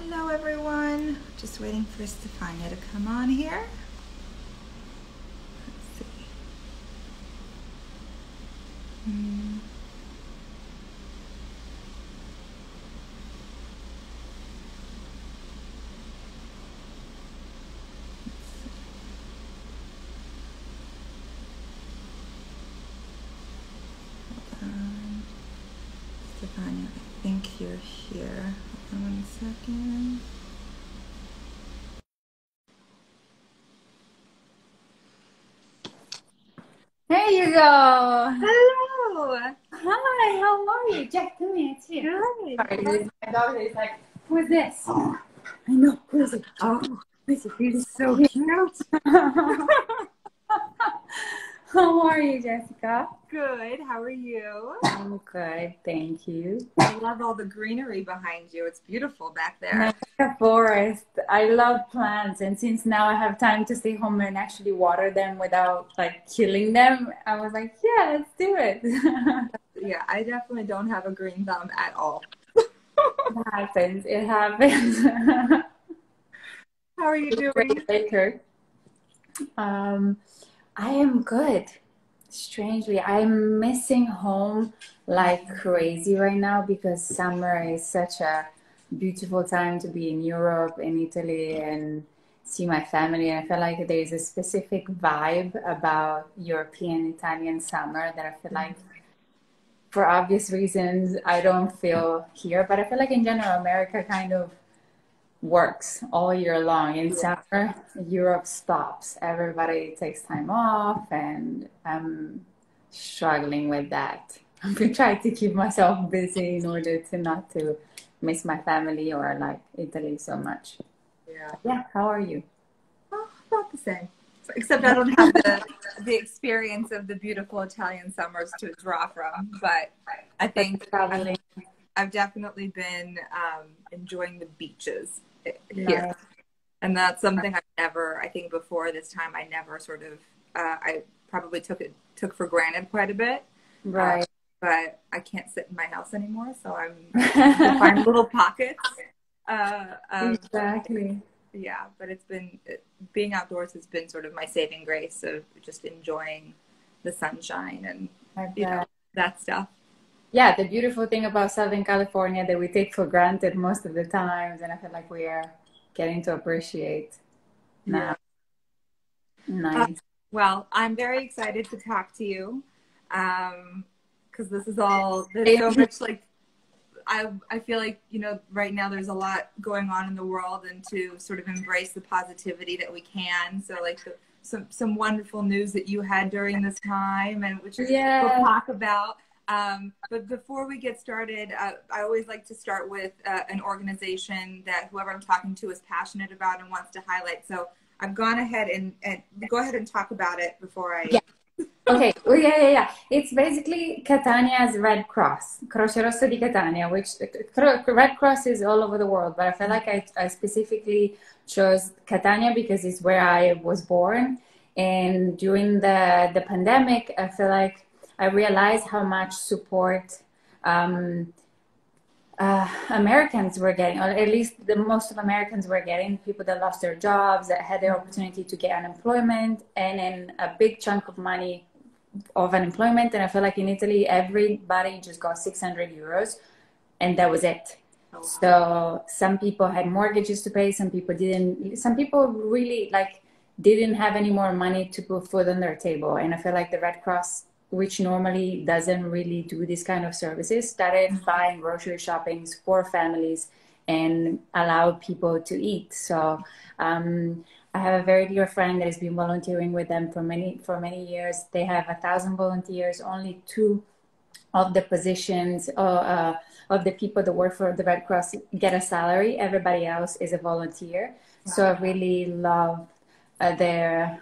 Hello everyone. Just waiting for Stefania to come on here. Let's see. Hmm. Um, Stefania, I think you're here. Hold on 1 second. There you go. Hello. Hi, how are you? Jack, come here. It's here. Good. Sorry, my dog is like, who's this? I know, who is it? Oh, Who is it? he's Who's so it? cute. How are you, Jessica? Good. How are you? I'm good, thank you. I love all the greenery behind you. It's beautiful back there. Nice forest. I love plants, and since now I have time to stay home and actually water them without like killing them, I was like, yeah, let's do it. Yeah, I definitely don't have a green thumb at all. It happens. It happens. How are you doing? Great baker. Um, I am good. Strangely, I'm missing home like crazy right now because summer is such a beautiful time to be in Europe, in Italy, and see my family. And I feel like there's a specific vibe about European Italian summer that I feel like, for obvious reasons, I don't feel here. But I feel like in general, America kind of works all year long. In summer, Europe stops. Everybody takes time off, and I'm struggling with that. I'm trying to keep myself busy in order to not to miss my family or like Italy so much. Yeah. Yeah, how are you? Oh, about the same. Except I don't have the experience of the beautiful Italian summers to draw from. But I But think traveling, I've definitely been enjoying the beaches here. nice, And that's something I think before this time, I never sort of, I probably took for granted quite a bit. Uh, right? but I can't sit in my house anymore. So I'm trying to find little pockets of Exactly. yeah, but being outdoors has been sort of my saving grace of just enjoying the sunshine and I you know bet. that stuff. Yeah, the beautiful thing about Southern California that we take for granted most of the times, and I feel like we are getting to appreciate Yeah. now. Nice. Well, I'm very excited to talk to you because there's so much like I feel like right now there's a lot going on in the world and to sort of embrace the positivity that we can. So like some wonderful news that you had during this time and which we'll Yeah. talk about. But before we get started, I always like to start with an organization that whoever I'm talking to is passionate about and wants to highlight. So I've gone ahead and go ahead and talk about it before I. Yeah. Okay. Oh, yeah. It's basically Catania's Red Cross, Croce Rossa di Catania, which Red Cross is all over the world, but I feel like I specifically chose Catania because it's where I was born. And during the pandemic, I feel like I realized how much support um, Americans were getting, or at least the most of Americans were getting, people that lost their jobs, that had the opportunity to get unemployment, and then a big chunk of money of unemployment. And I feel like in Italy, everybody just got 600 euros, and that was it. So some people had mortgages to pay, some people didn't. Some people really like didn't have any more money to put food on their table. And I feel like the Red Cross, which normally doesn't really do this kind of services, started buying grocery shoppings for families and allowed people to eat. So I have a very dear friend that has been volunteering with them for many years. They have 1,000 volunteers. Only two of the positions of the people that work for the Red Cross get a salary. Everybody else is a volunteer. So I really love their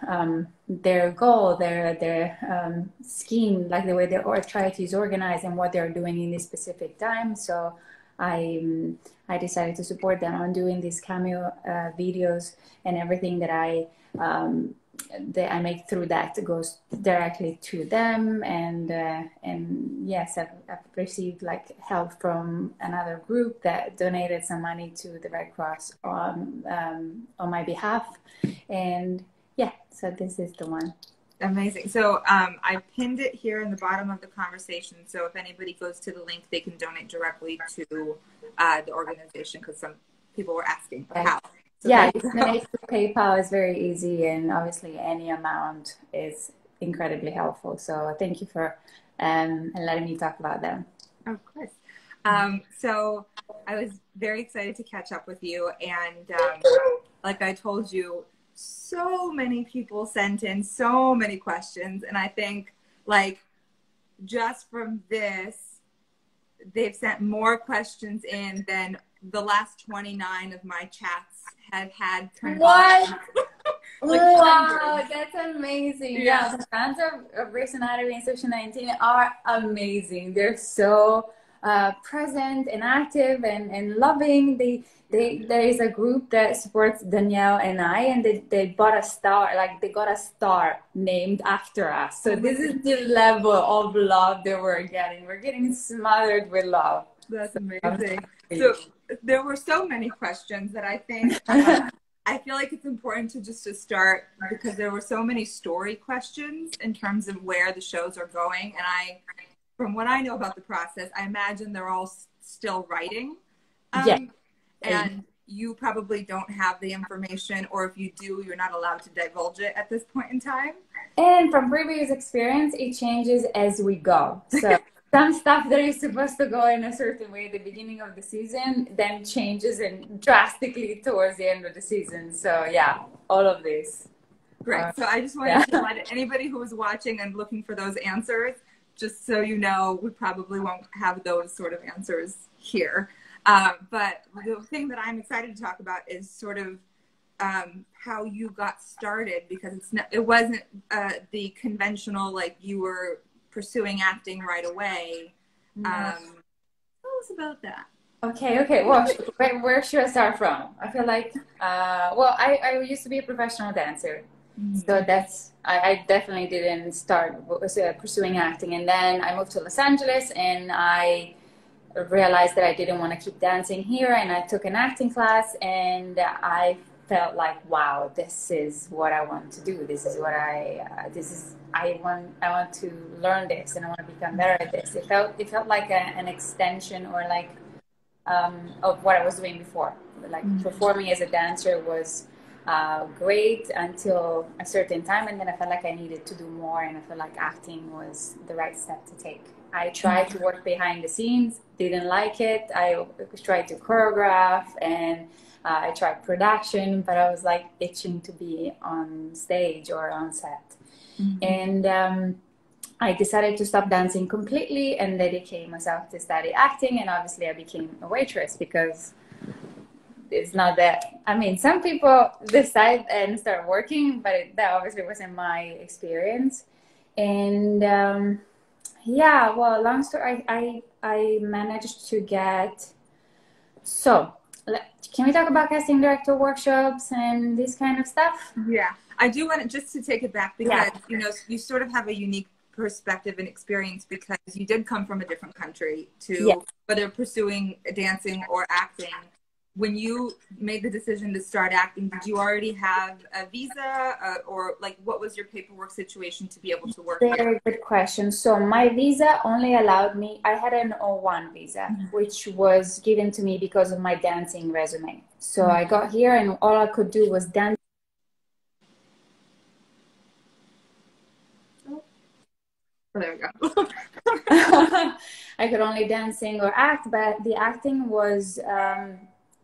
goal, their scheme, like the way their charity is organized and what they're doing in this specific time. So I decided to support them on doing these cameo videos and everything that I that I make through that goes directly to them. And yes, I've received like help from another group that donated some money to the Red Cross on my behalf. And yeah, so this is the one. Amazing. So I pinned it here in the bottom of the conversation. So if anybody goes to the link, they can donate directly to the organization, because some people were asking how. So yeah, you can donate to PayPal is very easy, and obviously any amount is incredibly helpful. So thank you for letting me talk about them. Of course. So I was very excited to catch up with you, and like I told you, so many people sent in so many questions, and I think like just from this, they've sent more questions in than the last 29 of my chats had combined. What? Like wow, that's amazing. Yeah. The fans of Grey's Anatomy and Social 19 are amazing. They're so present and active and loving. There is a group that supports Danielle and I, and they bought a star, like they got a star named after us. So this is the level of love that we're getting. We're getting smothered with love. That's amazing. So there were so many questions that I think I feel like it's important to start, because there were so many story questions in terms of where the shows are going. And from what I know about the process, I imagine they're all still writing. Yeah. And you probably don't have the information, or if you do, you're not allowed to divulge it at this point in time. And from previous experience, it changes as we go. So some stuff that is supposed to go in a certain way at the beginning of the season then changes and drastically towards the end of the season. So yeah, all of this. Great. So I just wanted to let anybody who was watching and looking for those answers, just so you know, we probably won't have those sort of answers here. But the thing that I'm excited to talk about is sort of how you got started, because it wasn't the conventional, like you were pursuing acting right away. Tell us about that. Okay. Well, where should I start from? I feel like, well, I used to be a professional dancer. So I definitely didn't start pursuing acting. And then I moved to Los Angeles, and I realized that I didn't want to keep dancing here, and I took an acting class, and I felt like, wow, this is what I want to do. This is what I want to learn this, and I want to become better at this. It felt like an extension, or like of what I was doing before. Like performing as a dancer was great until a certain time, and then I felt like I needed to do more, and I felt like acting was the right step to take. I tried to work behind the scenes, didn't like it. I tried to choreograph, and I tried production, but I was like itching to be on stage or on set. And I decided to stop dancing completely and dedicate myself to study acting. And obviously I became a waitress, because it's not that, I mean, some people decide and start working, but that obviously wasn't my experience. And yeah, well, long story, I managed to get, so can we talk about casting director workshops and this kind of stuff? Yeah, I do want just to take it back, because you know, you sort of have a unique perspective and experience, because you did come from a different country to whether pursuing dancing or acting. When you made the decision to start acting, did you already have a visa, or like what was your paperwork situation to be able to work? Very good question. So my visa only allowed me, I had an O1 visa, which was given to me because of my dancing resume. So I got here, and all I could do was dance. Oh, there we go. I could only dance, sing, or act, but the acting was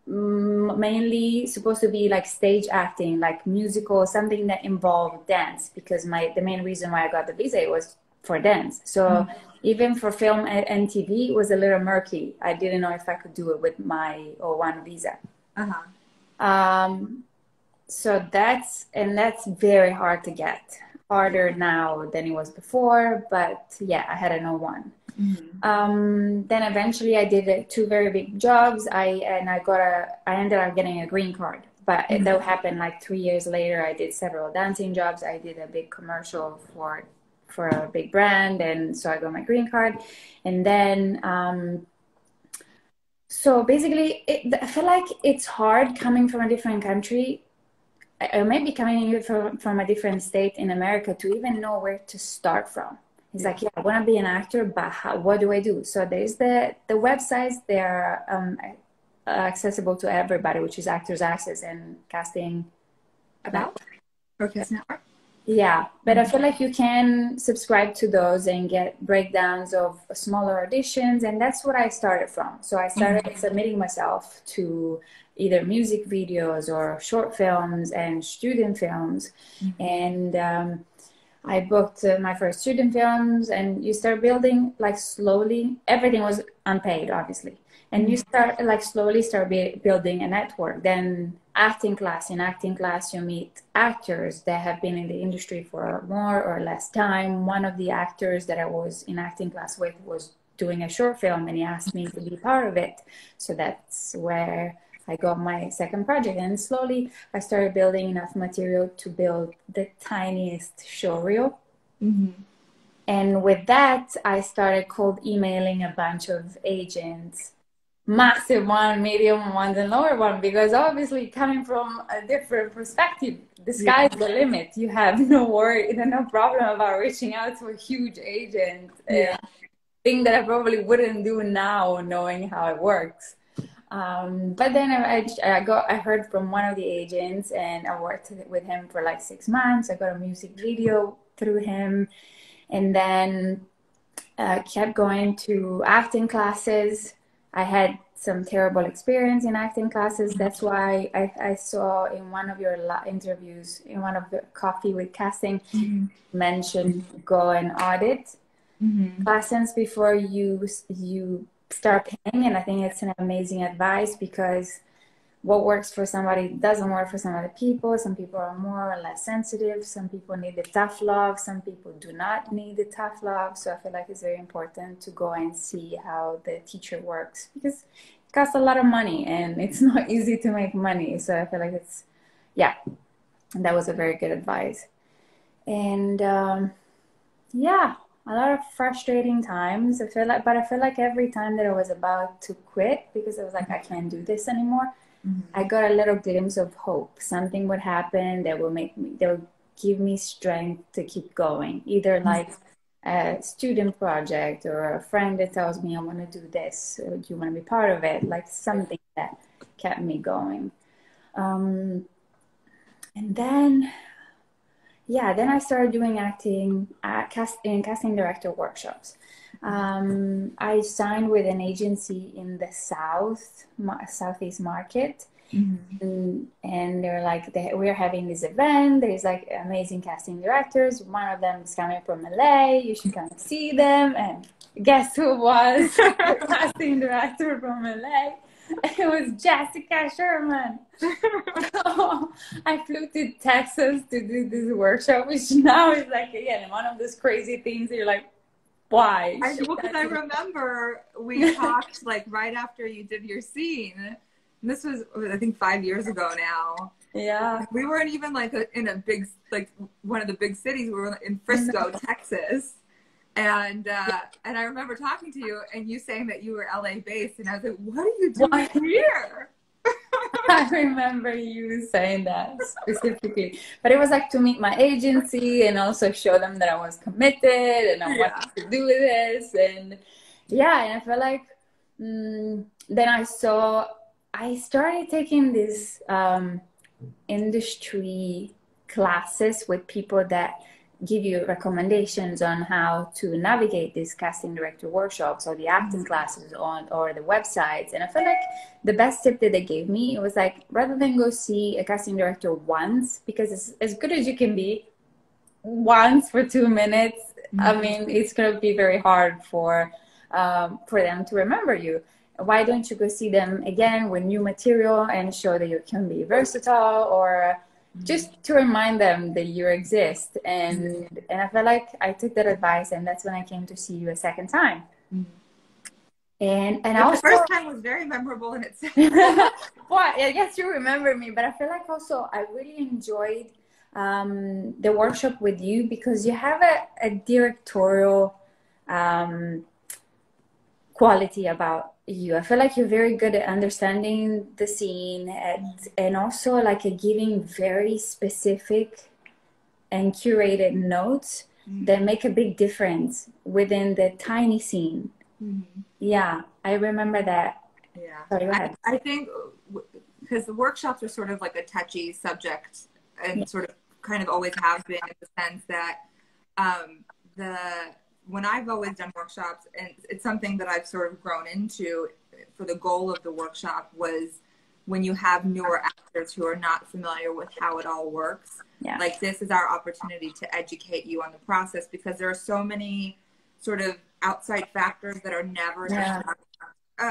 mainly supposed to be like stage acting, like musical, something that involved dance, because the main reason why I got the visa was for dance. So even for film and TV, it was a little murky. I didn't know if I could do it with my O1 visa. So that's very hard to get, harder now than it was before, but yeah, I had an O1. Then eventually I did 2 very big jobs. I ended up getting a green card. But that happened like 3 years later. I did several dancing jobs. I did a big commercial for a big brand, and so I got my green card. And then so basically, I feel like it's hard coming from a different country, or maybe coming in from a different state in America, to even know where to start from. It's like, yeah, I want to be an actor, but what do I do? So there's the websites. They are accessible to everybody, which is Actors Access and Casting. About? Or Casting Network? Yeah, but I feel like you can subscribe to those and get breakdowns of smaller auditions, and that's what I started from. So I started submitting myself to either music videos or short films and student films, and I booked my first student films, and you start building like slowly. Everything was unpaid, obviously, and you start like slowly building a network. Then in acting class you meet actors that have been in the industry for more or less time. One of the actors that I was in acting class with was doing a short film, and he asked me to be part of it. So that's where I got my second project, and slowly I started building enough material to build the tiniest show reel. And with that, I started cold emailing a bunch of agents, massive one, medium ones, and lower one, because obviously coming from a different perspective, the sky's the limit. You have no problem about reaching out to a huge agent. Thing that I probably wouldn't do now, knowing how it works. But then I heard from one of the agents, and I worked with him for like 6 months. I got a music video through him, and then kept going to acting classes. I had some terrible experience in acting classes. That's why I saw in one of your interviews, in one of the Coffee with Casting, mentioned go and audit classes before you start paying. And I think it's an amazing advice, because what works for somebody doesn't work for some other people. Some people are more or less sensitive. Some people need the tough love. Some people do not need the tough love. So I feel like it's very important to go and see how the teacher works, because it costs a lot of money and it's not easy to make money. So I feel like that was a very good advice. And a lot of frustrating times. I feel like every time that I was about to quit, because I was like, I can't do this anymore, I got a little glimpse of hope. Something would happen that will give me strength to keep going. Either like a student project, or a friend that tells me I want to do this, or do you want to be part of it? Like something that kept me going. And then I started doing acting in casting director workshops. I signed with an agency in the Southeast market. And they're like, we're having this event. There's like amazing casting directors. One of them is coming from LA. You should come see them. And guess who was the casting director from LA? It was Jessica Sherman. So I flew to Texas to do this workshop, which now is like, again, one of those crazy things that you're like, why? Because I remember we talked like right after you did your scene. And this was, I think, 5 years ago now. Yeah. We weren't even like in a big, like one of the big cities. We were in Frisco, Texas. And I remember talking to you and you saying that you were LA based, and I was like, what are you doing here? I remember you saying that specifically, but it was like to meet my agency and also show them that I was committed and I wanted to do this. And I felt like then I started taking these industry classes with people that give you recommendations on how to navigate these casting director workshops or the acting classes or the websites. And I feel like the best tip that they gave me, it was like, rather than go see a casting director once, because it's as good as you can be once for 2 minutes, I mean, it's going to be very hard for them to remember you. Why don't you go see them again with new material and show that you can be versatile, or just to remind them that you exist. And I felt like I took that advice, and that's when I came to see you a second time. And But also, the first time was very memorable in itself. well, I guess you remember me, but I feel like also I really enjoyed the workshop with you because you have a directorial quality about you. I feel like you're very good at understanding the scene and also like giving very specific and curated notes that make a big difference within the tiny scene. Yeah, I remember that. Yeah. Sorry, go ahead. I think because the workshops are sort of like a touchy subject and sort of kind of always have been in the sense that when I've always done workshops, and it's something that I've sort of grown into for the goal of the workshop was when you have newer actors who are not familiar with how it all works. Yeah. Like this is our opportunity to educate you on the process because there are so many sort of outside factors that are never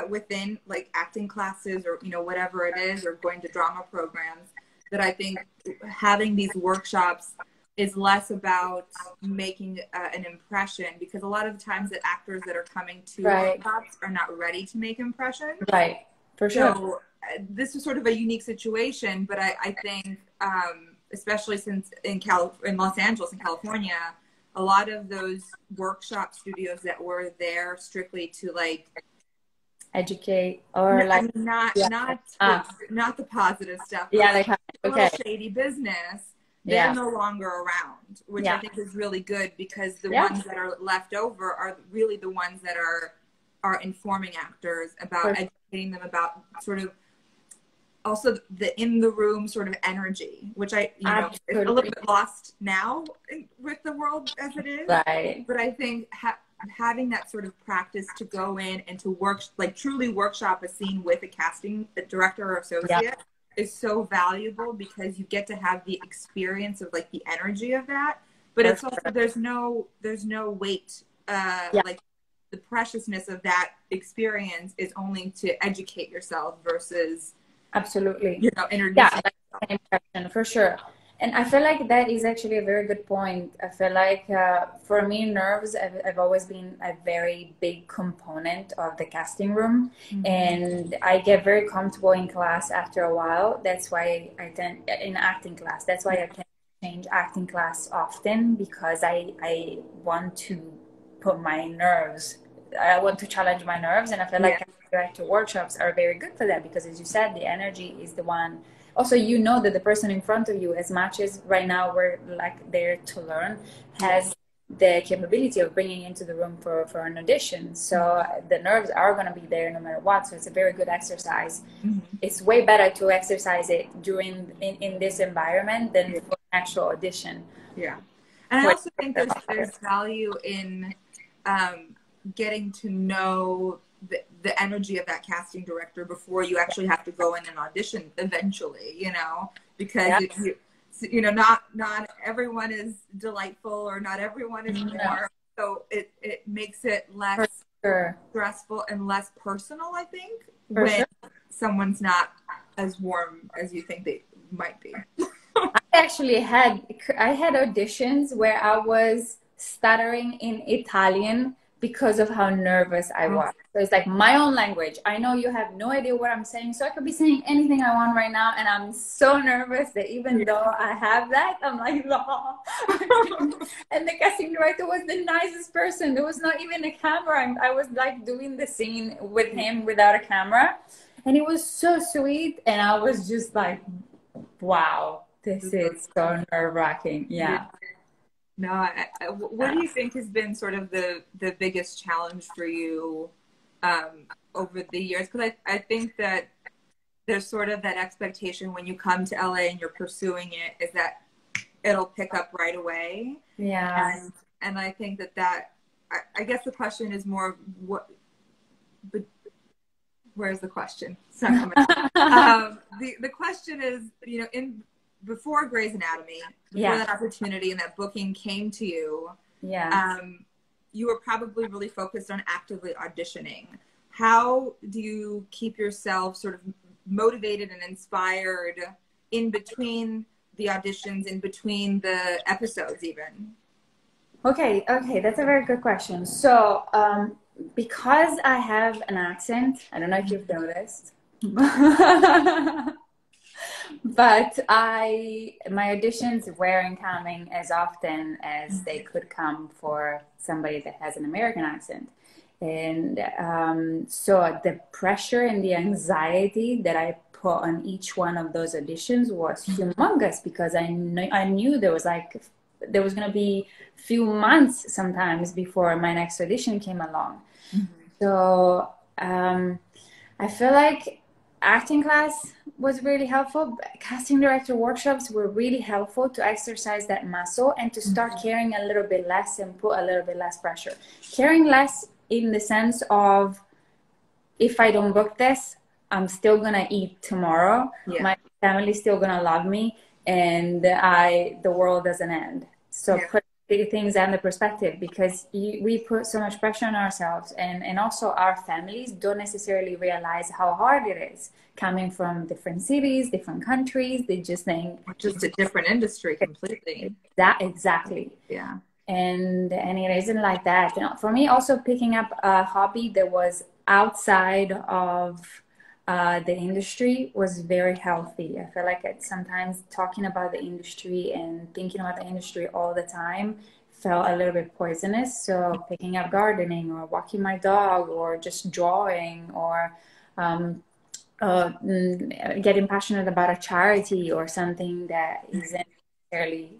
within like acting classes or, you know, whatever it is, or going to drama programs, that I think having these workshops is less about making an impression, because a lot of the times that actors that are coming to workshops are not ready to make impressions. Right, for sure. So this is sort of a unique situation, but I think, especially since in Los Angeles in California, a lot of those workshop studios that were there strictly to like educate or like not the positive stuff, but like a little shady business, they're no longer around, which I think is really good, because the ones that are left over are really the ones that are informing actors about educating them about sort of also the in the room sort of energy, which is a little bit lost now with the world as it is. Right. But I think having that sort of practice to go in and to truly workshop a scene with a director or associate is so valuable, because you get to have the experience of like the energy of that. But it's also, there's no weight, like the preciousness of that experience is only to educate yourself versus absolutely, introducing impression, for sure. And I feel like that is actually a very good point. I feel like for me, nerves have always been a very big component of the casting room. And I get very comfortable in class after a while. That's why I tend, in acting class, that's why I can change acting class often, because I want to put my nerves, I want to challenge my nerves. And I feel like director workshops are very good for that, because as you said, the energy is the one. Also, you know that the person in front of you, as much as right now we're like there to learn, has the capability of bringing into the room for an audition. So the nerves are going to be there no matter what. So it's a very good exercise. It's way better to exercise it in this environment than for an actual audition. Yeah. And I also think there's value in getting to know the energy of that casting director before you actually have to go in and audition eventually, because not everyone is delightful, or not everyone is warm. So it makes it less stressful and less personal, I think, when someone's not as warm as you think they might be. I had auditions where I was stuttering in Italian because of how nervous I was. So it's like my own language. I know you have no idea what I'm saying, so I could be saying anything I want right now, and I'm so nervous that even though I have that, I'm like, no. And the casting director was the nicest person. There was not even a camera. I was like doing the scene with him without a camera, and it was so sweet, and I was just like, wow, this is so nerve-wracking. Yeah. No, what do you think has been sort of the biggest challenge for you over the years? Because I think that there's sort of that expectation when you come to LA and you're pursuing it, is that it'll pick up right away. Yeah. And I think that I guess the question is more but where's the question? It's not coming. The question is, before Grey's Anatomy, before that opportunity and that booking came to you, you were probably really focused on actively auditioning. How do you keep yourself sort of motivated and inspired in between the auditions, in between the episodes even? Okay, that's a very good question. So because I have an accent, I don't know if you've noticed, but my auditions weren't coming as often as they could come for somebody that has an American accent. And so the pressure and the anxiety that I put on each one of those auditions was humongous, because I knew there was going to be few months sometimes before my next audition came along. So I feel like acting class was really helpful. Casting director workshops were really helpful to exercise that muscle and to start caring a little bit less and put a little bit less pressure. Caring less in the sense of, if I don't book this, I'm still gonna eat tomorrow. Yeah. My family's still gonna love me, and the world doesn't end. So put things into perspective, because we put so much pressure on ourselves, and also our families don't necessarily realize how hard it is coming from different cities, different countries. They just think just a different industry completely. Exactly. Yeah. And it isn't like that. For me, also picking up a hobby that was outside of the industry was very healthy. I feel like sometimes talking about the industry and thinking about the industry all the time felt a little bit poisonous. So picking up gardening or walking my dog or just drawing or getting passionate about a charity or something that isn't necessarily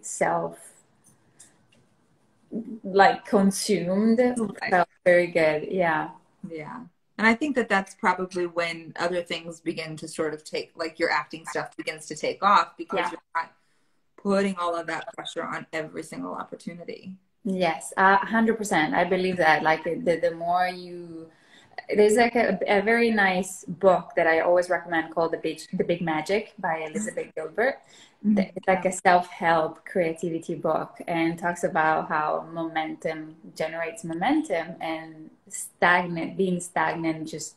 consumed felt very good. Yeah. And I think that that's probably when other things begin to sort of take, like your acting stuff begins to take off, because you're not putting all of that pressure on every single opportunity. Yes, 100%. I believe that. Like the more there's like a very nice book that I always recommend called The Big Magic by Elizabeth Gilbert. It's like a self-help creativity book, and talks about how momentum generates momentum, and being stagnant, just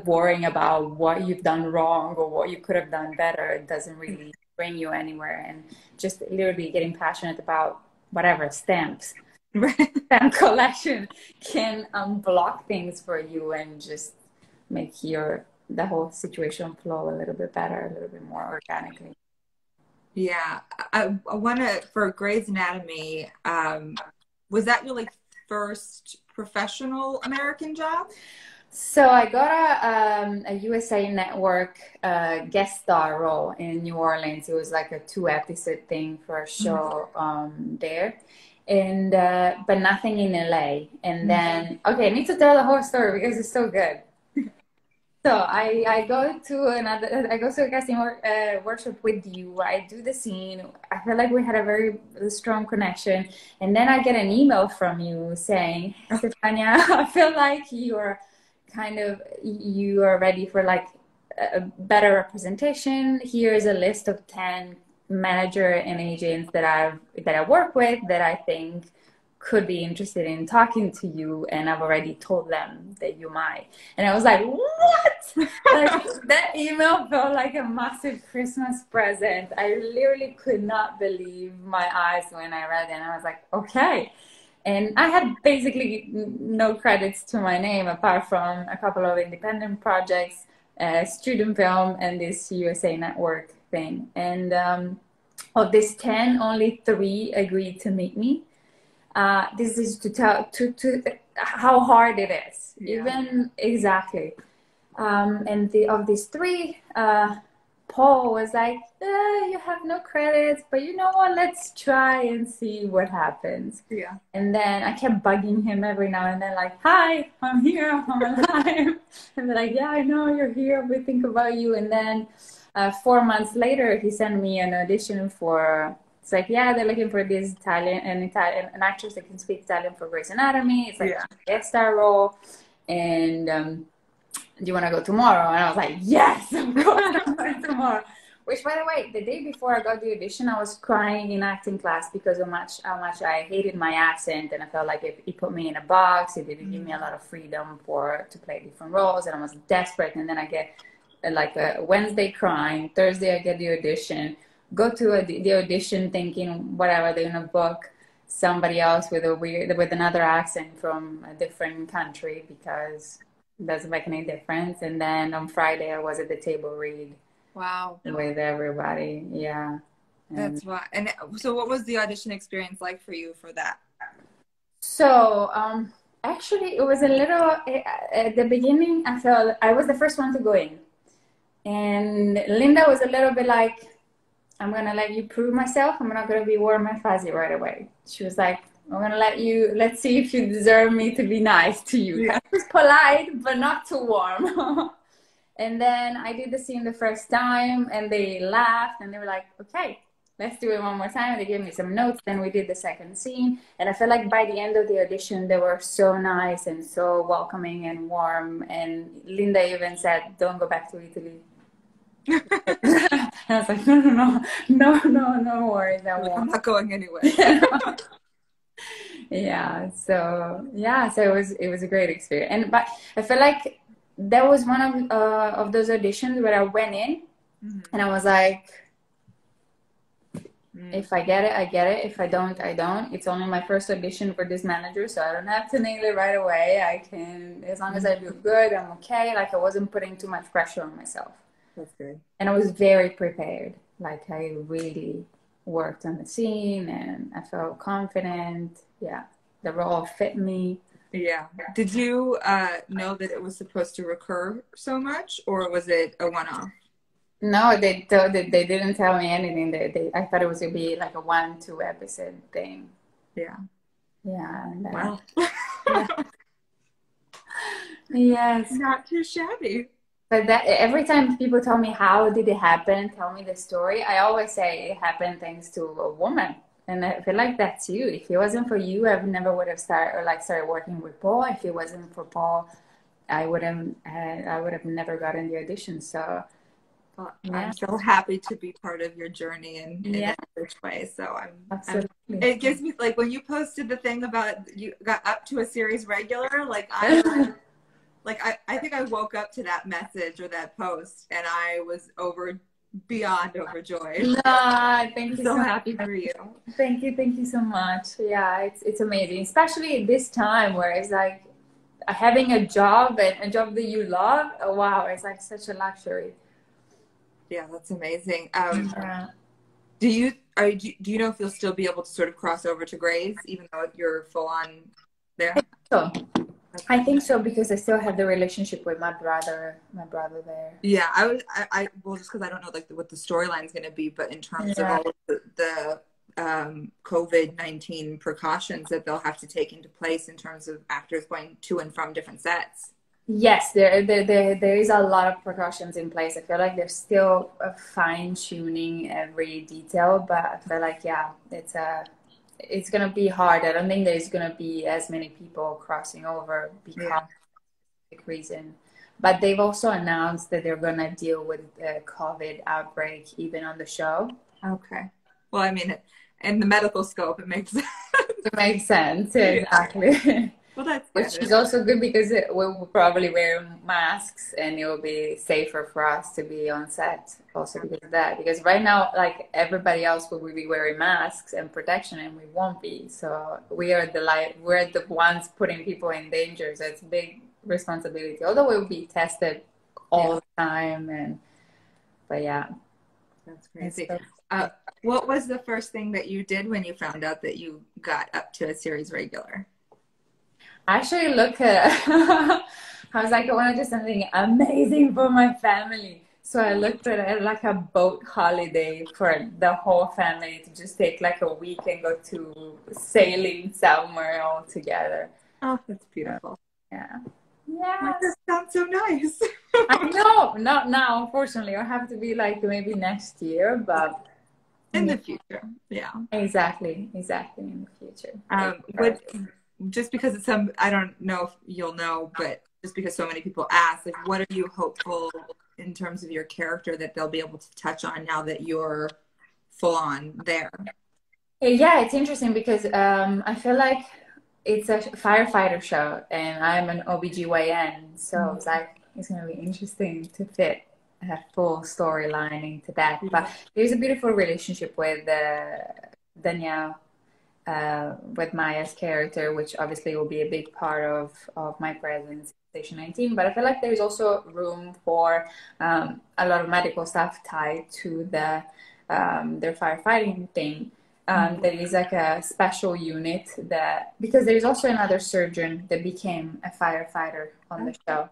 worrying about what you've done wrong or what you could have done better, doesn't really bring you anywhere. And just literally getting passionate about whatever, stamp collection can unblock things for you and just make the whole situation flow a little bit better, a little bit more organically. Yeah, I want to, for Grey's Anatomy, was that your first professional American job? So I got a USA Network guest star role in New Orleans. It was like a 2-episode thing for a show there, and but nothing in LA. And then I need to tell the whole story because it's so good. So I go to a casting workshop with you. I do the scene. I feel like we had a very strong connection. And then I get an email from you saying, Stefania, I feel like you are ready for a better representation. Here's a list of 10 manager and agents that I work with that I think could be interested in talking to you, and I've already told them that you might. And I was like, what? That email felt like a massive Christmas present. I literally could not believe my eyes when I read it, and I was like, okay. And I had basically no credits to my name apart from a couple of independent projects, student film, and this USA Network thing. And of these 10, only 3 agreed to meet me. This is to tell how hard it is, even exactly. And of these 3, Paul was like, you have no credits, but you know what? Let's try and see what happens. Yeah. And then I kept bugging him every now and then, like, hi, I'm here, I'm alive. And they're like, yeah, I know you're here. We think about you. And then 4 months later, he sent me an audition for. It's like, yeah, they're looking for this an actress that can speak Italian for Grey's Anatomy. It's like a guest star role, and do you want to go tomorrow? And I was like, yes, of course I'm going tomorrow. Which, by the way, the day before I got the audition, I was crying in acting class because of how much I hated my accent, and I felt like it put me in a box. It didn't give me a lot of freedom to play different roles, and I was desperate. And then I get a Wednesday crying, Thursday I get the audition. Go to the audition thinking whatever they're gonna book somebody else with with another accent from a different country because it doesn't make any difference. And then on Friday I was at the table read Wow. with everybody. Yeah. That's why. And so what was the audition experience like for you for that? So, actually, it was a little, at the beginning, I felt I was the first one to go in. And Linda was a little bit like, I'm going to let you prove myself. I'm not going to be warm and fuzzy right away. She was like, I'm going to let's see if you deserve me to be nice to you. Yeah. I was polite, but not too warm. And then I did the scene the first time and they laughed and they were like, okay, let's do it one more time. They gave me some notes. Then we did the second scene. And I felt like by the end of the audition, they were so nice and so welcoming and warm. And Linda even said, don't go back to Italy. And I was like, no worries. I'm not going anywhere. Yeah. So it was a great experience. But I feel like that was one of those auditions where I went in and I was like, if I get it, I get it. If I don't, I don't. It's only my first audition for this manager, so I don't have to nail it right away. I can, as long as I do good, I'm okay. Like I wasn't putting too much pressure on myself. That's good. And I was very prepared. Like I really worked on the scene and I felt confident. Yeah, the role fit me. Yeah. Did you know that it was supposed to recur so much, or was it a one-off? No, they didn't tell me anything. I thought it was gonna be like a 1-2 episode thing. Yeah. Yeah. Wow. Yeah. Yes. Not too shabby. But that every time people tell me how did it happen, tell me the story, I always say it happened thanks to a woman. And I feel like that's you. If it wasn't for you, I never would have started working with Paul. If it wasn't for Paul, I would have never gotten the audition. So I'm so happy to be part of your journey in a such way. So it gives me, like, when you posted the thing about you got up to a series regular, like I think I woke up to that message or that post and I was beyond overjoyed. Thank you. So happy for you. Thank you so much. Yeah, it's amazing, especially at this time where it's like having a job and a job that you love. Oh, wow, it's like such a luxury. Yeah, that's amazing. Do you know if you'll still be able to sort of cross over to Grey's even though you're full on there? I think so because I still have the relationship with my brother there. Yeah, well, just because I don't know like what the storyline's going to be, but in terms of all of the COVID-19 precautions that they'll have to take into place in terms of actors going to and from different sets. Yes, there is a lot of precautions in place. I feel like they're still fine-tuning every detail, but I feel like, it's going to be hard. I don't think there's going to be as many people crossing over because of the reason. But they've also announced that they're going to deal with the COVID outbreak even on the show. Okay. Well, I mean, in the medical scope, it makes sense. It makes sense, exactly. Well, that's good. Which is also good because we'll probably wear masks and it will be safer for us to be on set also because of that. Because right now, like everybody else will be wearing masks and protection and we won't be. So we're the ones putting people in danger. So it's a big responsibility. Although we'll be tested all the time. But yeah. That's crazy. What was the first thing that you did when you found out that you got up to a series regular? I actually I was like, I want to do something amazing for my family. So I looked at it like a boat holiday for the whole family to just take like a week and go to sailing somewhere all together. Oh, that's beautiful. Yeah. That sounds so nice. I know. Not now, unfortunately. It'll have to be like maybe next year, but in the future. Yeah. Exactly in the future. Just because I don't know if you'll know, but just because so many people ask, like, what are you hopeful in terms of your character that they'll be able to touch on now that you're full on there? Yeah, it's interesting because I feel like it's a firefighter show and I'm an OBGYN. So it's like, it's going to be interesting to fit a full storyline into that. But there's a beautiful relationship with Danielle. with Maya's character, which obviously will be a big part of my presence in Station 19. But I feel like there's also room for a lot of medical stuff tied to their firefighting thing. There is like a special unit that, because there's also another surgeon that became a firefighter on the show.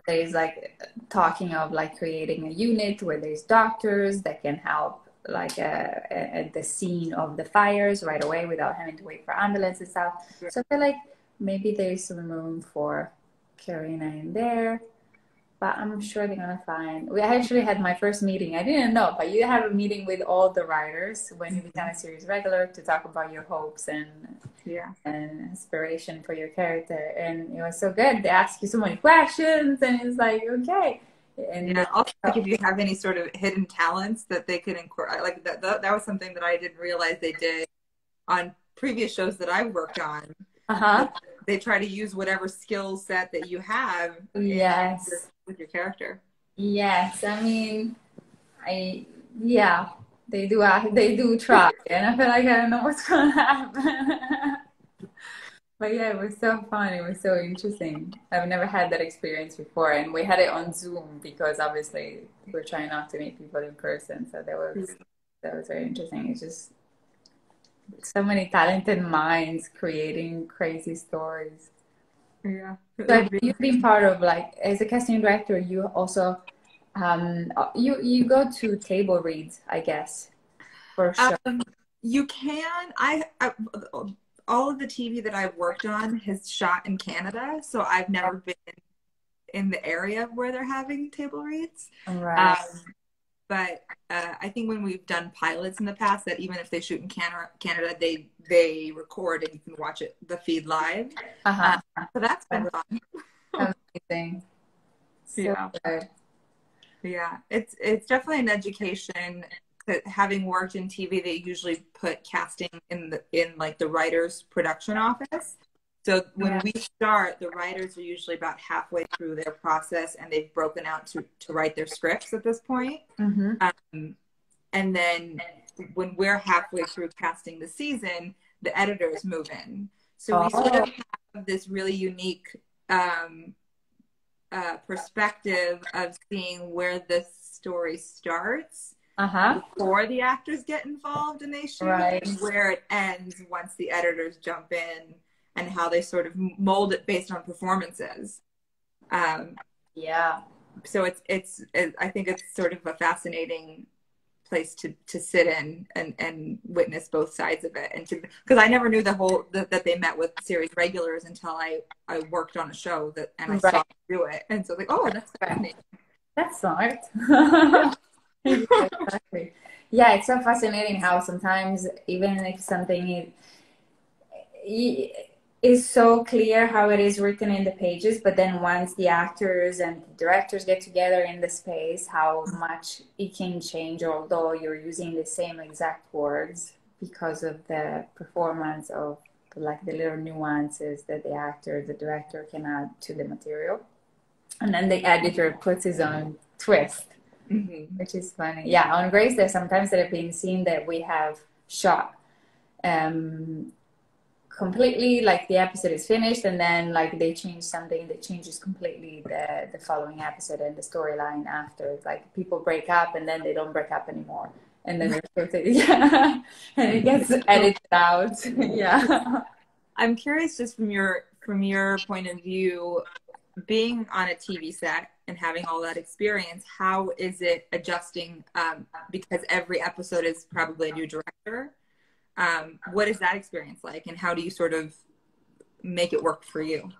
There's like talking of like creating a unit where there's doctors that can help like at the scene of the fires right away without having to wait for ambulance and stuff. So I feel like maybe there's some room for Karina in there, but I'm sure they're gonna find. We actually had my first meeting. I didn't know, but you have a meeting with all the writers when you become a series regular to talk about your hopes and inspiration for your character, and it was so good. They ask you so many questions, and it's like, okay. And also, like, if you have any sort of hidden talents that they could incorporate, like that was something that I didn't realize they did on previous shows that I've worked on. They try to use whatever skill set that you have with your character. Yes, I mean, they do try, and I feel like I don't know what's gonna happen. But yeah, it was so fun. It was so interesting. I've never had that experience before, and we had it on Zoom because obviously we're trying not to meet people in person. So that was very interesting. It's just so many talented minds creating crazy stories. Yeah. So you've been part of, like, as a casting director, you also you go to table reads, I guess, for sure. You can. I all of the TV that I've worked on has shot in Canada, so I've never been in the area where they're having table reads. Right. But I think when we've done pilots in the past, that even if they shoot in Canada, they record and you can watch the feed live. So that's been fun. Amazing. So good. Yeah, it's definitely an education. Having worked in TV, they usually put casting in like the writer's production office. So when we start, the writers are usually about halfway through their process, and they've broken out to write their scripts at this point. And then when we're halfway through casting the season, the editors move in. So we sort of have this really unique perspective of seeing where the story starts before the actors get involved and they shoot, and where it ends once the editors jump in, and how they sort of mold it based on performances. So it's I think it's sort of a fascinating place to sit in and witness both sides of it, and because I never knew that they met with series regulars until I worked on a show and I saw them do it, and so like, oh, that's fascinating. That's smart. Exactly. Yeah, it's so fascinating how sometimes even if something is so clear how it is written in the pages, but then once the actors and the directors get together in the space, how much it can change, although you're using the same exact words, because of the performance of like the little nuances that the director can add to the material. And then the editor puts his own twist, which is funny. Yeah, on Grace, there's sometimes that have been seen that we have shot completely, like the episode is finished, and then like they change something that changes completely the following episode and the storyline after. Like people break up and then they don't break up anymore, and then they're totally, and it gets edited out. I'm curious, just from your point of view, being on a TV set and having all that experience, how is it adjusting? Because every episode is probably a new director. What is that experience like, and how do you sort of make it work for you?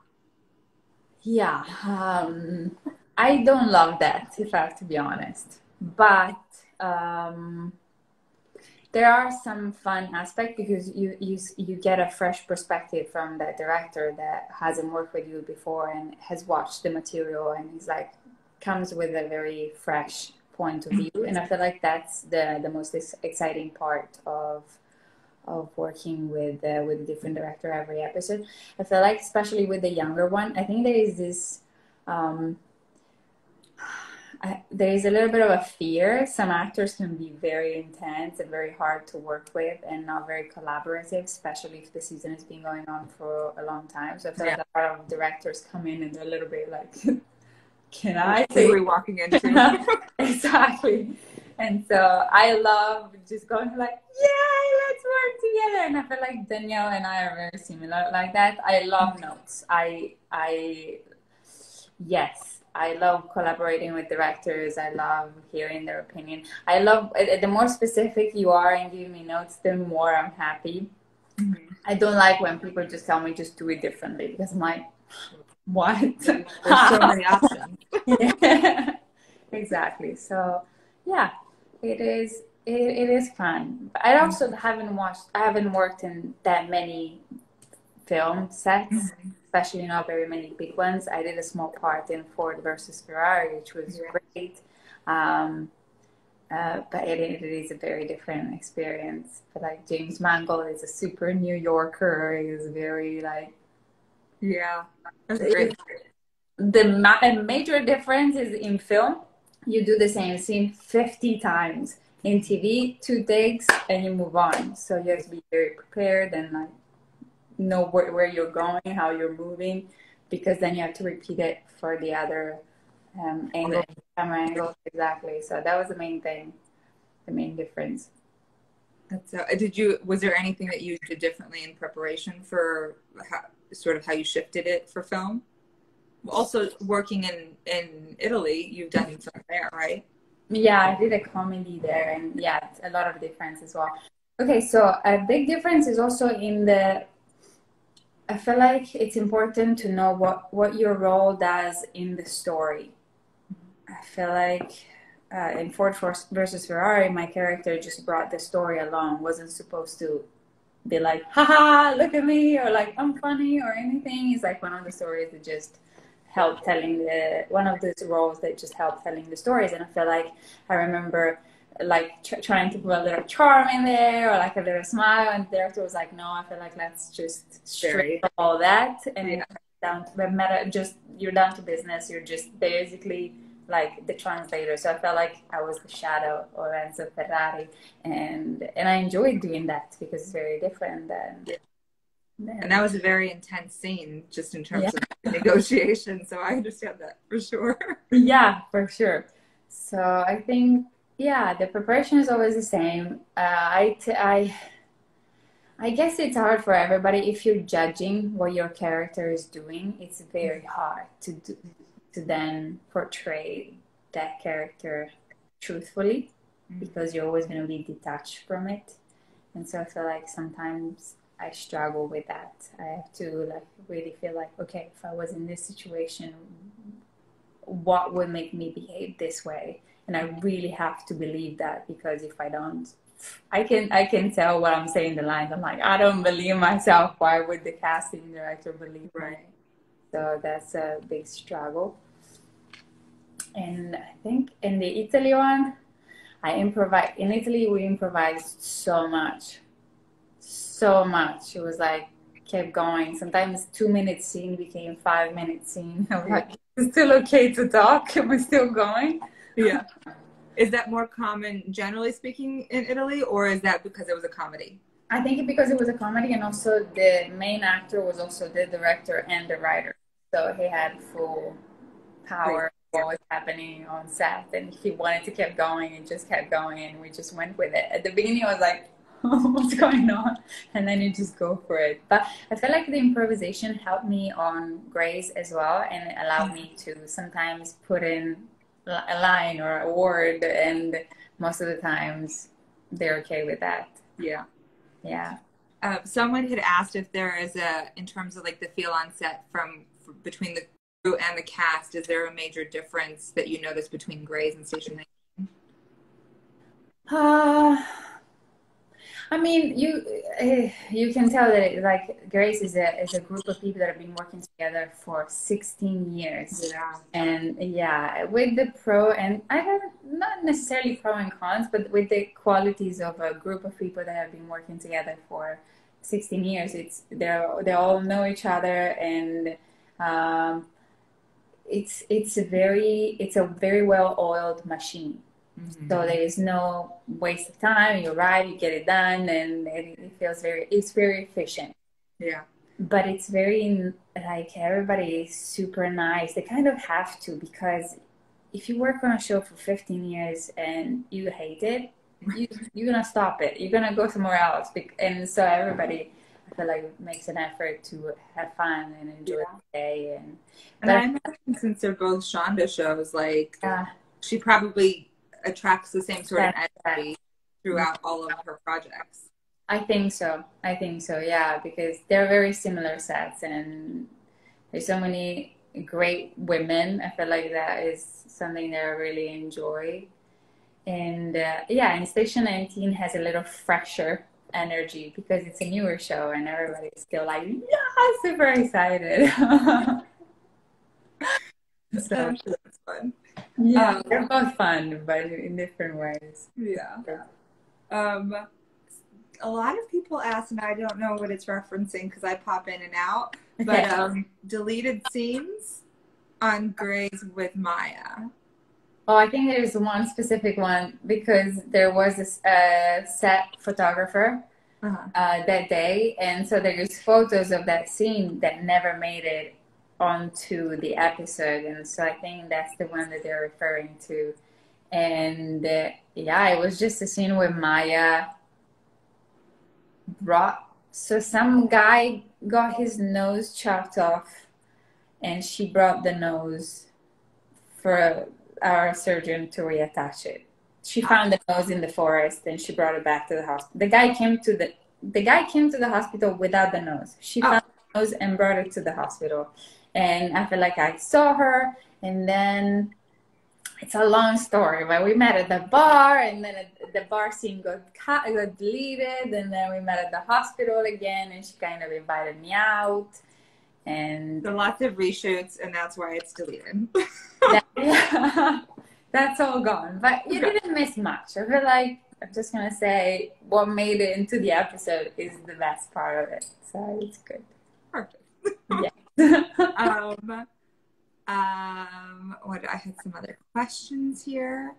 I don't love that, if I have to be honest, but there are some fun aspects because you get a fresh perspective from the director that hasn't worked with you before and has watched the material, and he's like comes with a very fresh point of view, and I feel like that's the most exciting part of working with a different director every episode. I feel like, especially with the younger one, I think there is this there is a little bit of a fear. Some actors can be very intense and very hard to work with and not very collaborative, especially if the season has been going on for a long time. So I feel like a lot of directors come in and they're a little bit like, can I say we're walking into? Exactly. And so I love just going like, yeah, let's work together. And I feel like Danielle and I are very similar like that. I love notes. Yes, I love collaborating with directors. I love hearing their opinion. I love the more specific you are and giving me notes, the more I'm happy. Mm-hmm. I don't like when people just tell me just do it differently because I'm like, what? There's so many options. Yeah, exactly. So yeah, it is. It is fun. But I also haven't worked in that many film sets, especially not very many big ones. I did a small part in Ford versus Ferrari, which was great. But it is a very different experience. But like James Mangold is a super New Yorker. He's very like, yeah, that's great. The major difference is in film, you do the same scene 50 times. In TV, 2 takes and you move on. So you have to be very prepared and like know where you're going, how you're moving, because then you have to repeat it for the other angle, camera angle. Exactly. So that was the main thing, the main difference. That's was there anything that you did differently in preparation for how you shifted it for film? Also working in Italy, you've done something there, right? Yeah, I did a comedy there, and yeah, a lot of difference as well. Okay, so a big difference is also in I feel like it's important to know what your role does in the story. I feel like in Ford versus Ferrari, my character just brought the story along, wasn't supposed to be like, haha, look at me, or like, I'm funny, or anything. It's like one of the stories that just help telling one of those roles that just help telling the stories. And I feel like I remember like trying to put a little charm in there or like a little smile, and the director was like, no, I feel like let's just strip all that and down to you're down to business. You're just basically like the translator. So I felt like I was the shadow of Enzo Ferrari, and I enjoyed doing that because it's very different than. And that was a very intense scene, just in terms of negotiation. So I understand that for sure. Yeah, for sure. So I think, yeah, the preparation is always the same. I guess it's hard for everybody. If you're judging what your character is doing, it's very hard to then portray that character truthfully because you're always going to be detached from it. And so I feel like sometimes I struggle with that. I have to like really feel like, okay, if I was in this situation, what would make me behave this way? And I really have to believe that, because if I don't, I can tell what I'm saying in the lines. I'm like, I don't believe myself. Why would the casting director believe me? So that's a big struggle. And I think in the Italy one, in Italy, we improvised so much. It was like, kept going. Sometimes 2-minute scene became 5-minute scene. I was like, it's still okay to talk? Am I still going? Yeah. Is that more common, generally speaking, in Italy, or is that because it was a comedy? I think because it was a comedy, and also the main actor was also the director and the writer. So he had full power of what was happening on set, and he wanted to keep going and just kept going, and we just went with it. At the beginning, I was like, what's going on? And then you just go for it. But I feel like the improvisation helped me on Grace as well, and it allowed me to sometimes put in a line or a word, and most of the times they're okay with that. Yeah. Someone had asked if there is in terms of like the feel on set between the crew and the cast, is there a major difference that you notice between Grey's and Station 19? I mean, you can tell that like Grace is a group of people that have been working together for 16 years. Yeah. And yeah, with the pro and I have not necessarily pro and cons, but with the qualities of a group of people that have been working together for 16 years, they all know each other, and it's a very well oiled machine. Mm-hmm. So there is no waste of time. You arrive, you get it done, and it feels it's very efficient. Yeah. But it's very, like, everybody is super nice. They kind of have to, because if you work on a show for 15 years and you hate it, you're gonna stop it. You're gonna go somewhere else. And so everybody, I feel like, makes an effort to have fun and enjoy the day. And I imagine, since they're both Shonda shows, like, she probably attracts the same sort of energy throughout all of her projects. I think so. Yeah, because they're very similar sets, and there's so many great women. I feel like that is something that I really enjoy. And and Station 19 has a little fresher energy because it's a newer show and everybody's still like, yeah, super excited. So that's fun. Yeah, they're both fun, but in different ways. Yeah. A lot of people ask, and I don't know what it's referencing because I pop in and out, but deleted scenes on Grey's with Maya. Oh, I think there's one specific one because there was this set photographer that day, and so there's photos of that scene that never made it onto the episode, and so I think that's the one that they're referring to. And it was just a scene where Maya so some guy got his nose chopped off, and she brought the nose for our surgeon to reattach it. She found the nose in the forest and she brought it back to the hospital. The guy came to the hospital without the nose. She found the nose and brought it to the hospital. And I feel like I saw her, and then it's a long story, but we met at the bar, and then the bar scene got deleted, and then we met at the hospital again, and she kind of invited me out. And so lots of reshoots, and that's why it's deleted. That's all gone. But you didn't miss much. I feel like, I'm just going to say, what made it into the episode is the best part of it. So it's good. Perfect. Yeah. I had some other questions here.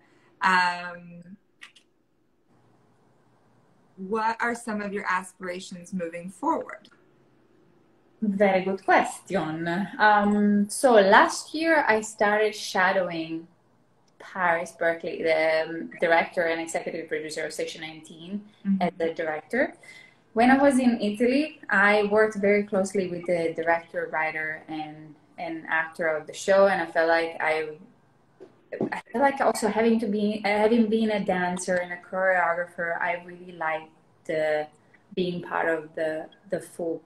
What are some of your aspirations moving forward? Very good question. So last year I started shadowing Paris Berkeley, the director and executive producer of Station 19, as the director. When I was in Italy, I worked very closely with the director, writer, and actor of the show, and I felt like also having been a dancer and a choreographer, I really liked being part of the full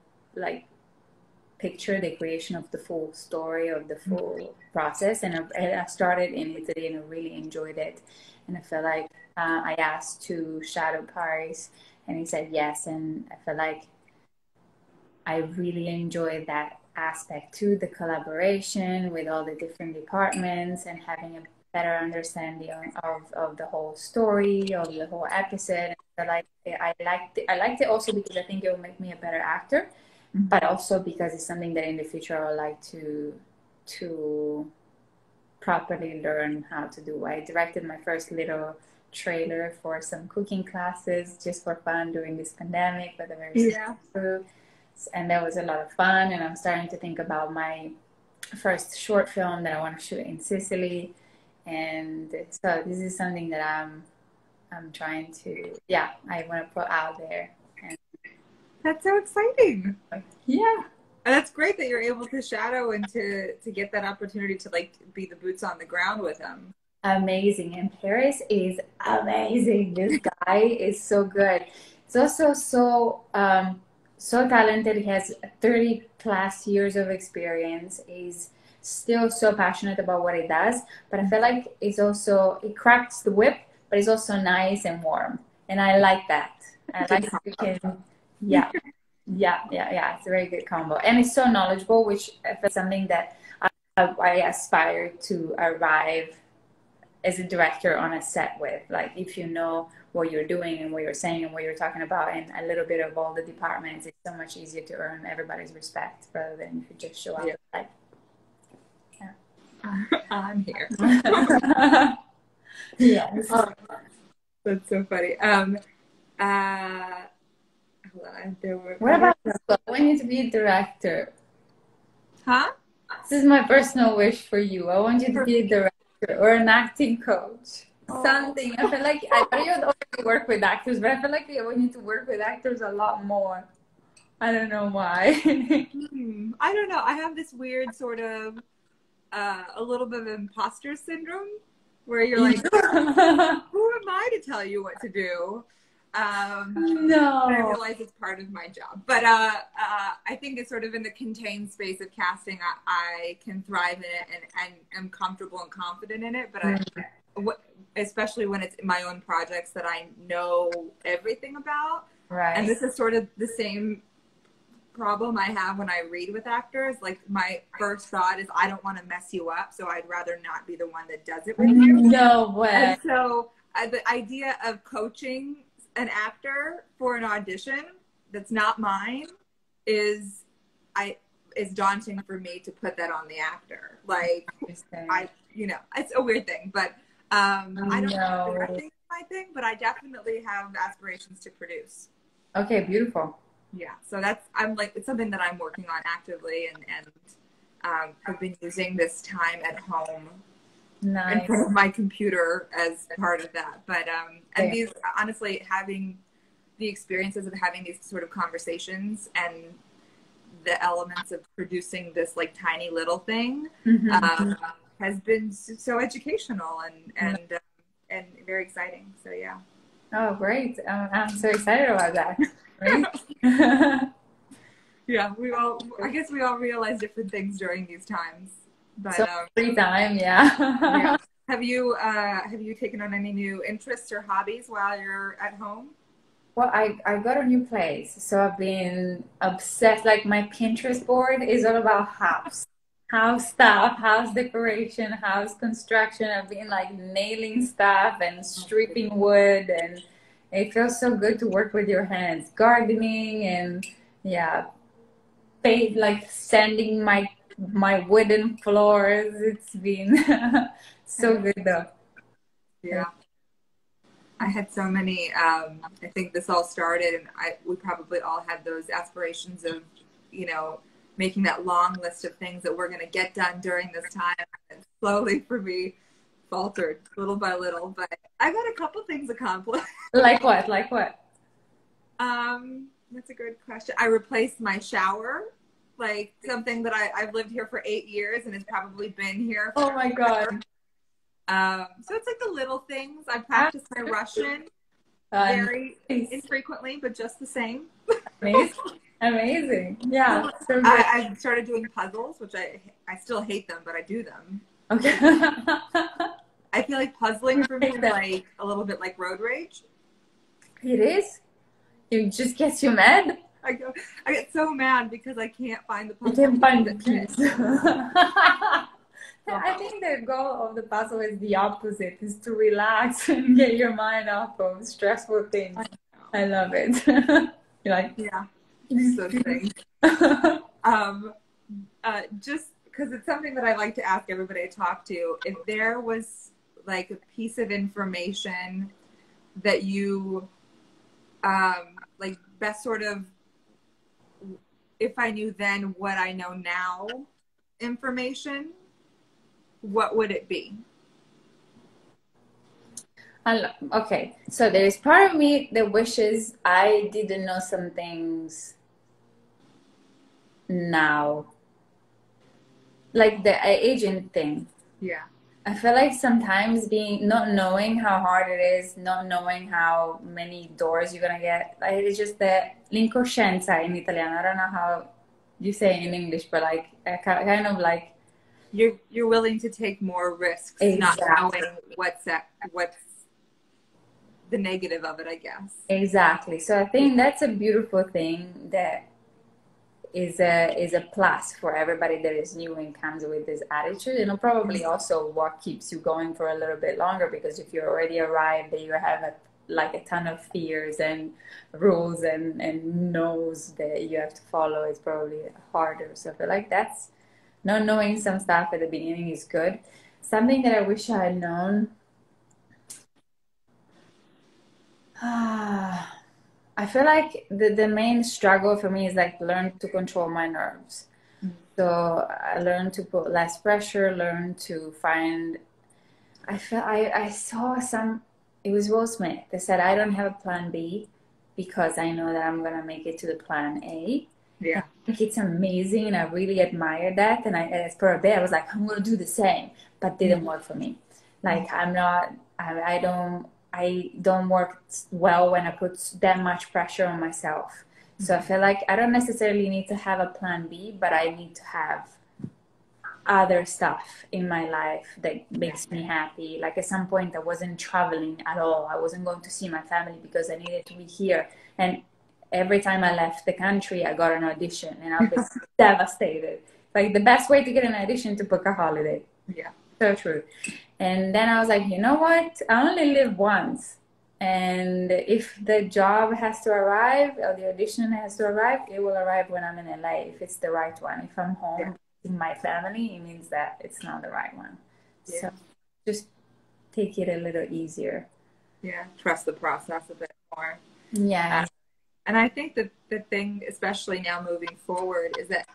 picture, the creation of the full story, of the full process. And I started in Italy and I really enjoyed it. And I felt like I asked to shadow Paris, and he said yes. And I felt like I really enjoyed that aspect too, the collaboration with all the different departments and having a better understanding of the whole story, of the whole episode. And I liked it also because I think it will make me a better actor, but also because it's something that in the future I would like to properly learn how to do. I directed my first little trailer for some cooking classes just for fun during this pandemic, but and that was a lot of fun. And I'm starting to think about my first short film that I want to shoot in Sicily, and so this is something that I'm trying to I want to put out there. And that's so exciting. Yeah. And that's great that you're able to shadow and to get that opportunity to be the boots on the ground with them. Amazing. And Paris is amazing. This guy is so good. He's also so talented. He has 30 plus years of experience. He's still so passionate about what he does. But I feel like he cracks the whip, but he's also nice and warm. And I like that. I like him. Yeah. It's a very good combo. And he's so knowledgeable, which is something that I aspire to arrive as a director on a set with. Like, if you know what you're doing and what you're saying and what you're talking about and a little bit of all the departments, it's so much easier to earn everybody's respect rather than if you just show up. I'm here. Yes. Oh, that's so funny. Hold on, there were. What about this? I want you to be a director. Huh? This is my personal wish for you. I want you to be a director or an acting coach. Something. I feel like I know you already work with actors, but I feel like I want you to work with actors a lot more. I don't know why. I don't know. I have this weird sort of a little bit of imposter syndrome where you're like, who am I to tell you what to do? No. I realize it's part of my job, but I think it's sort of in the contained space of casting. I can thrive in it and am comfortable and confident in it. But especially when it's my own projects that I know everything about. Right. And this is sort of the same problem I have when I read with actors. Like my first thought is I don't want to mess you up, so I'd rather not be the one that does it with you. No way. And so the idea of coaching an actor for an audition that's not mine is daunting for me to put that on the actor. Like it's a weird thing, but I don't know if directing is my thing, but I definitely have aspirations to produce. Okay, beautiful. Yeah, so it's something that I'm working on actively, and I've been using this time at home in front of my computer as part of that. But and these, honestly, having the experiences of having these sort of conversations and the elements of producing this like tiny little thing has been so educational and very exciting. So yeah. Oh, great! I'm so excited about that. Right? Yeah, I guess we all realize different things during these times. But so free time, yeah. Have you taken on any new interests or hobbies while you're at home? Well, I got a new place, so I've been obsessed. Like my Pinterest board is all about house stuff, house decoration, house construction. I've been like nailing stuff and stripping wood, and it feels so good to work with your hands. Gardening and like sanding my wooden floors. It's been so good though. Yeah. I had so many, I think this all started, and we probably all had those aspirations of, making that long list of things that we're going to get done during this time. And slowly for me faltered little by little, but I got a couple things accomplished. Like what? Like what? That's a good question. I replaced my shower, like something that I've lived here for 8 years and has probably been here. Oh my God. So it's like the little things. I practice my Russian very infrequently, but just the same. Amazing. Yeah. So I've started doing puzzles, which I still hate them, but I do them. Okay. I feel like puzzling for me is like a little bit like road rage. It is? It just gets you mad? I get so mad because I can't find the puzzle. You can't find the piece. I think the goal of the puzzle is the opposite, is to relax and get your mind off of stressful things. I love it. You're like, yeah, so things. Just because it's something that I like to ask everybody I talk to, if there was like a piece of information that you like best sort of, if I knew then what I know now information, what would it be? Okay, so there's part of me that wishes I didn't know some things now, like the agent thing. Yeah, I feel like sometimes not knowing how hard it is, not knowing how many doors you're gonna get, like it's just the l'incoscienza in Italiano. I don't know how you say it in English, but like kind of like you're willing to take more risks, exactly. Not knowing what's the negative of it, I guess. Exactly. So I think that's a beautiful thing that is a plus for everybody that is new and comes with this attitude, and probably also what keeps you going for a little bit longer, because if you're already arrived, you have a ton of fears and rules and knows that you have to follow, it's probably harder. So I feel like that's not knowing some stuff at the beginning is good. Something that I wish I had known. I feel like the main struggle for me is like learn to control my nerves. So I learned to put less pressure, learn to find. I saw some. It was Will Smith. They said I don't have a plan B because I know that I'm gonna make it to the plan A. Yeah. I think it's amazing, and I really admire that. And for a bit, I was like, I'm gonna do the same, but didn't work for me. Like I'm not. I don't work well when I put that much pressure on myself. So I feel like I don't necessarily need to have a plan B, but I need to have other stuff in my life that makes me happy. Like at some point, I wasn't traveling at all. I wasn't going to see my family because I needed to be here. And every time I left the country, I got an audition, and I was devastated. Like the best way to get an audition to book a holiday. Yeah. So true. And then I was like, you know what? I only live once. And if the job has to arrive or the audition has to arrive, it will arrive when I'm in LA if it's the right one. If I'm home in my family, it means that it's not the right one. Yeah. So just take it a little easier. Yeah. Trust the process a bit more. Yeah. And I think that the thing, especially now moving forward, is that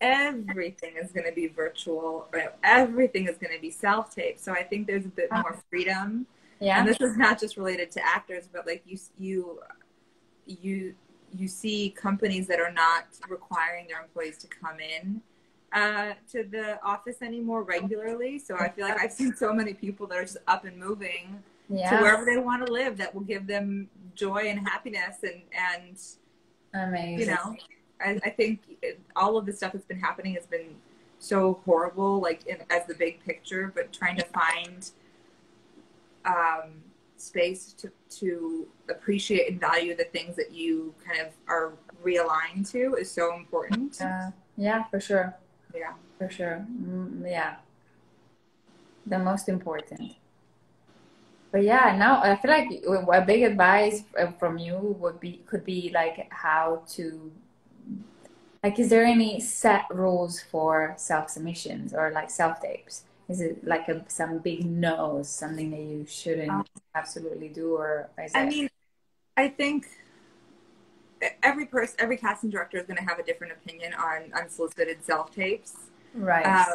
everything is going to be virtual, right? Everything is going to be self-taped. So I think there's a bit more freedom. Yeah. And this is not just related to actors, but like you see companies that are not requiring their employees to come in to the office anymore regularly. So I feel like I've seen so many people that are just up and moving to wherever they want to live that will give them joy and happiness and amazing. You know, I think all of the stuff that's been happening has been so horrible, like as the big picture, but trying to find space to appreciate and value the things that you kind of are realigned to is so important. Yeah, for sure. Yeah, for sure. Yeah, the most important. But yeah, now I feel like a big advice from you could be like how to, like, is there any set rules for self-submissions or like self-tapes? Is it like some big no, something that you shouldn't absolutely do, or is I it? mean, I think every casting director is going to have a different opinion on unsolicited self-tapes. Right.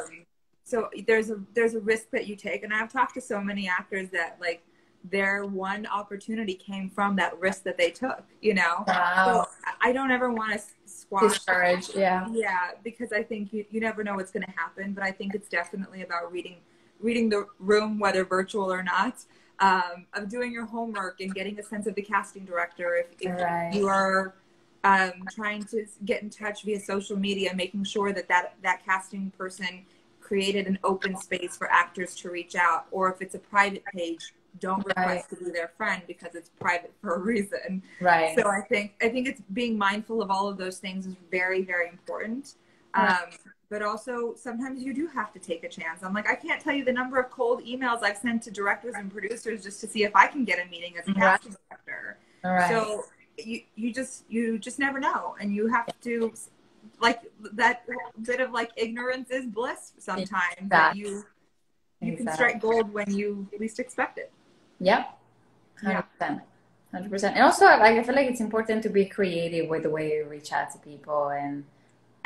So there's a risk that you take, and I've talked to so many actors that like their one opportunity came from that risk that they took, you know. Wow. So I don't ever want to squash Discourage, yeah, because I think you never know what's going to happen, but I think it's definitely about reading the room, whether virtual or not, of doing your homework and getting a sense of the casting director. If you are trying to get in touch via social media, making sure that casting person created an open space for actors to reach out, or if it's a private page, don't request to be their friend because it's private for a reason. Right. So I think it's being mindful of all of those things is very, very important. But also sometimes you do have to take a chance. I'm like, I can't tell you the number of cold emails I've sent to directors and producers just to see if I can get a meeting as a casting director. Right. So you just never know, and you have to, like, that bit of like ignorance is bliss sometimes. That you can strike gold when you least expect it. Yep. 100%. 100%. And also, like, I feel like it's important to be creative with the way you reach out to people and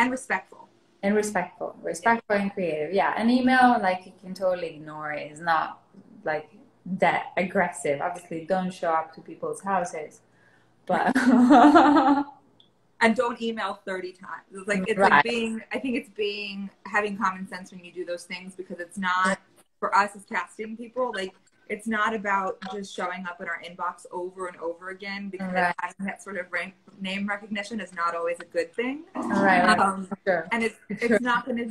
respectful. And respectful and creative. Yeah. An email, like, you can totally ignore it. It's not like that aggressive. Obviously, don't show up to people's houses, but and don't email 30 times. It's like having common sense when you do those things, because it's not, for us as casting people, like, it's not about just showing up in our inbox over and over again, because having that sort of name recognition is not always a good thing. Sure. And it's not going to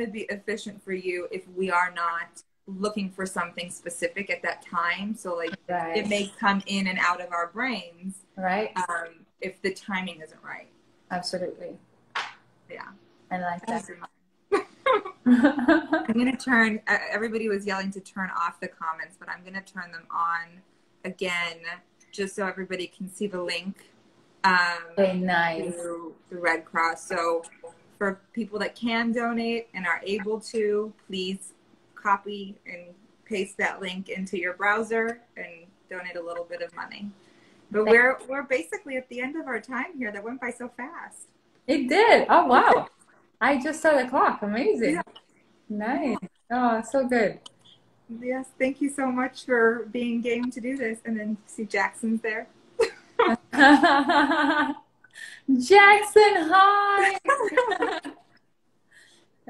be efficient for you if we are not looking for something specific at that time. So like it may come in and out of our brains, if the timing isn't right. Absolutely. Yeah, I like that. I'm going to turn, everybody was yelling to turn off the comments, but I'm going to turn them on again, just so everybody can see the link Very nice. to the Red Cross. So for people that can donate and are able to, please copy and paste that link into your browser and donate a little bit of money. But we're basically at the end of our time here. That went by so fast. It did. Oh, wow. I just saw the clock. Amazing. Yeah. Nice. Oh, so good. Yes, thank you so much for being game to do this. And then see Jackson's there. Jackson, hi.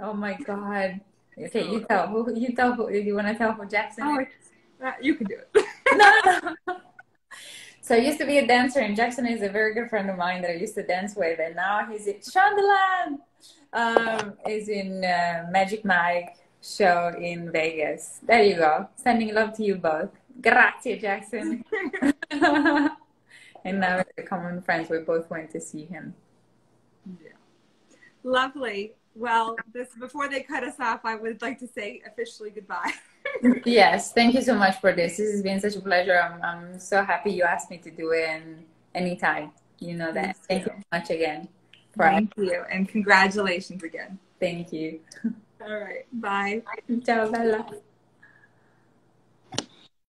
Oh my God. Okay, you tell who you want to tell who Jackson is? You can do it. No. So I used to be a dancer, and Jackson is a very good friend of mine that I used to dance with, and now he's in Shondaland. Is in Magic Mike show in Vegas. There you go. Sending love to you both. Grazie, Jackson. And now we're common friends. We both went to see him. Yeah. Lovely. Well, before they cut us off, I would like to say officially goodbye. Yes, thank you so much for this. This has been such a pleasure. I'm so happy you asked me to do it, and anytime. You know that. Thank you so much again. Thank you, and congratulations again. Thank you. All right. Bye. Ciao, Bella.